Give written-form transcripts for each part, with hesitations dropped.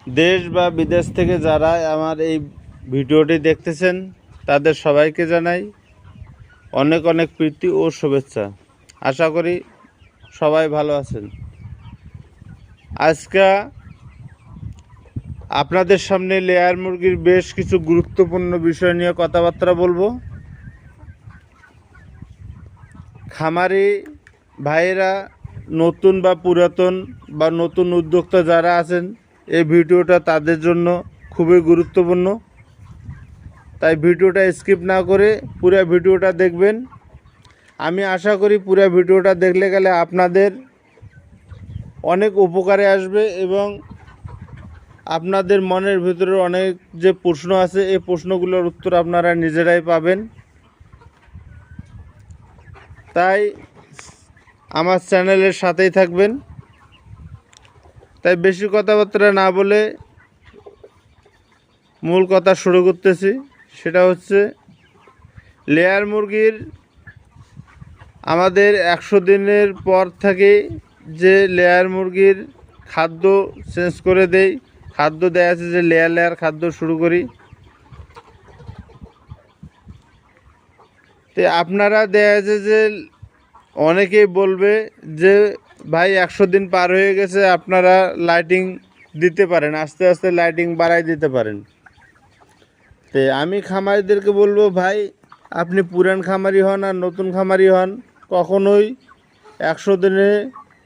দেশ বা বিদেশ থেকে যারা আমার এই ভিডিওটি দেখতেছেন তাদের সবাইকে জানাই অনেক অনেক প্রীতি ও শুভেচ্ছা। আশা করি সবাই ভালো আছেন। আজকে আপনাদের সামনে লেয়ার মুরগির বেশ কিছু গুরুত্বপূর্ণ বিষয় নিয়ে কথাবার্তা বলবো। খামারি ভাইয়েরা নতুন বা পুরাতন বা নতুন উদ্যোক্তা যারা আছেন এই ভিডিওটা তাদের জন্য খুবই গুরুত্বপূর্ণ, তাই ভিডিওটা স্কিপ না করে পুরো ভিডিওটা দেখবেন। আমি আশা করি পুরো ভিডিওটা দেখলে গেলে আপনাদের অনেক উপকারে আসবে এবং আপনাদের মনের ভিতরে অনেক যে প্রশ্ন আছে এই প্রশ্নগুলোর উত্তর আপনারা নিজেরাই পাবেন। তাই আমার চ্যানেলের সাথেই থাকবেন। তাই বেশি কথাবার্তা না বলে মূল কথা শুরু করতেছি। সেটা হচ্ছে লেয়ার মুরগির আমাদের 100 দিনের পর থেকে যে লেয়ার মুরগির খাদ্য চেঞ্জ করে দেই, খাদ্য দেয়া আছে যে লেয়ার লেয়ার খাদ্য শুরু করি। তো আপনারা দেয়া আছে যে অনেকেই বলবে যে ভাই 100 দিন পার হয়ে গেছে, আপনারা লাইটিং দিতে পারেন, আস্তে আস্তে লাইটিং বাড়াই দিতে পারেন। তো আমি খামারিদেরকে বলবো, ভাই আপনি পুরান খামারি হন আর নতুন খামারি হন, কখনোই 100 দিনে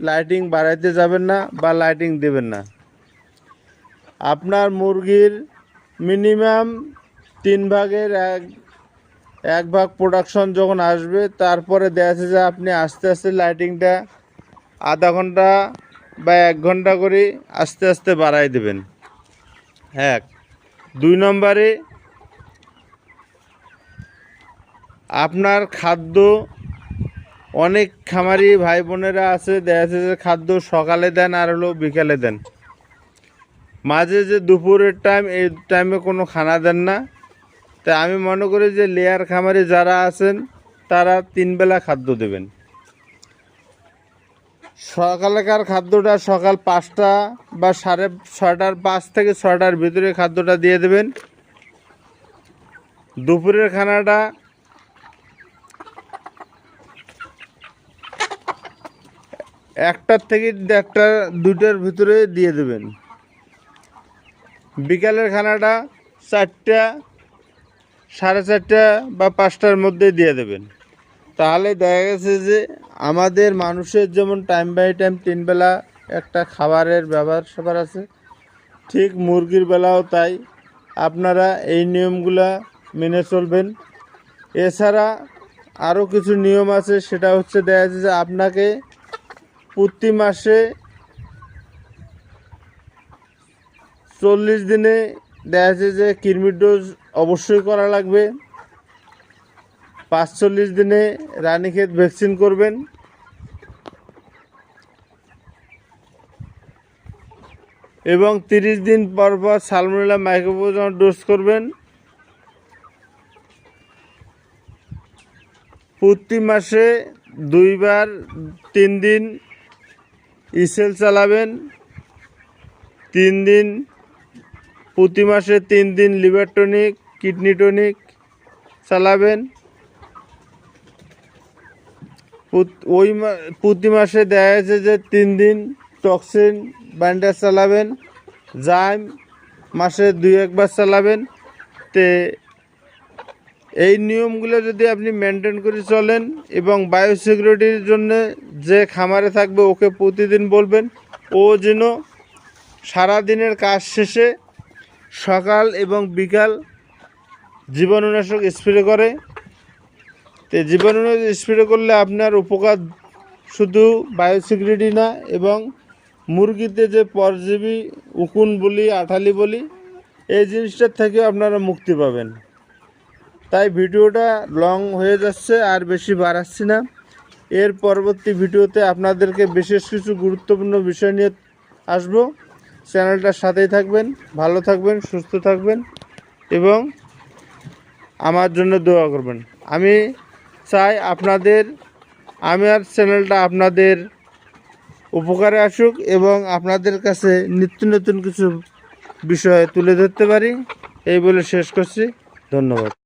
লাইটিং বাড়াইতে যাবেন না বা লাইটিং দেবেন না। আপনার মুরগির মিনিমাম 3 ভাগের এক ভাগ প্রোডাকশন যখন আসবে তারপরে দেখা যাচ্ছে যে আপনি আস্তে আস্তে লাইটিংটা আধা ঘন্টা বা 1 ঘন্টা করে আস্তে আস্তে বাড়াই দেবেন। 1 2 নম্বরে আপনার খাদ্য, অনেক খামারি ভাই বোনেরা আছে দেখা যাচ্ছে যে খাদ্য সকালে দেন আর হলো বিকালে দেন, মাঝে যে দুপুরের টাইম এই টাইমে কোনো খানা দেন না। তাই আমি মনে করি যে লেয়ার খামারি যারা আছেন তারা 3 বেলা খাদ্য দেবেন। সকালেকার খাদ্যটা সকাল 5টা বা 6:30, 5 থেকে 6টার ভিতরে খাদ্যটা দিয়ে দেবেন। দুপুরের খানাটা 1টার থেকে 1টা 2টার ভিতরে দিয়ে দেবেন। বিকালের খানাটা 4টা, 4:30 বা 5টার মধ্যে দিয়ে দেবেন। তাহলে দেখা গেছে যে আমাদের মানুষের যেমন টাইম বাই টাইম 3 বেলা একটা খাবারের ব্যাপার আছে, ঠিক মুরগির বেলাও তাই। আপনারা এই নিয়মগুলা মেনে চলবেন। এছাড়া আরও কিছু নিয়ম আছে, সেটা হচ্ছে দেখা যাচ্ছে যে আপনাকে প্রতি মাসে 40 দিনে দেখা যাচ্ছে যে কৃমির ডোজ অবশ্যই করা লাগবে। 45 দিনে রানীক্ষেত ভ্যাকসিন করবেন এবং 30 দিন পর পর সালমোনেলা মাইক্রোপোজন ডোজ করবেন। প্রতি মাসে 2 বার 3 দিন ইসেল চালাবেন। 3 দিন প্রতি মাসে 3 দিন লিভার টনিক, কিডনি টনিক চালাবেন। প্রতি মাসে দেখা যাচ্ছে যে 3 দিন টক্সিন বাইন্ডার চালাবেন। জাইম মাসে 2-1 বার চালাবেন। তে এই নিয়মগুলো যদি আপনি মেনটেন করে চলেন এবং বায়োসিকিউরিটির জন্য যে খামারে থাকবে ওকে প্রতিদিন বলবেন ও যেন সারাদিনের কাজ শেষে সকাল এবং বিকাল জীবাণুনাশক স্প্রে করে। তো জীবাণুনাশক স্প্রে করলে আপনার উপকার শুধু বায়োসিকিউরিটি না, এবং মুরগিতে যে পরজীবী উকুন বলি, আঠালি বলি, এই জিনিসটার থেকেও আপনারা মুক্তি পাবেন। তাই ভিডিওটা লং হয়ে যাচ্ছে, আর বেশি বাড়াচ্ছি না। এর পরবর্তী ভিডিওতে আপনাদেরকে বিশেষ কিছু গুরুত্বপূর্ণ বিষয় নিয়ে আসবো। চ্যানেলটার সাথেই থাকবেন, ভালো থাকবেন, সুস্থ থাকবেন এবং আমার জন্য দোয়া করবেন। আমি চাই আমার চ্যানেলটা আপনাদের উপকারে আসুক এবং আপনাদের কাছে নিত্য নতুন কিছু বিষয়ে তুলে ধরতে পারি। এই বলে শেষ করছি। ধন্যবাদ।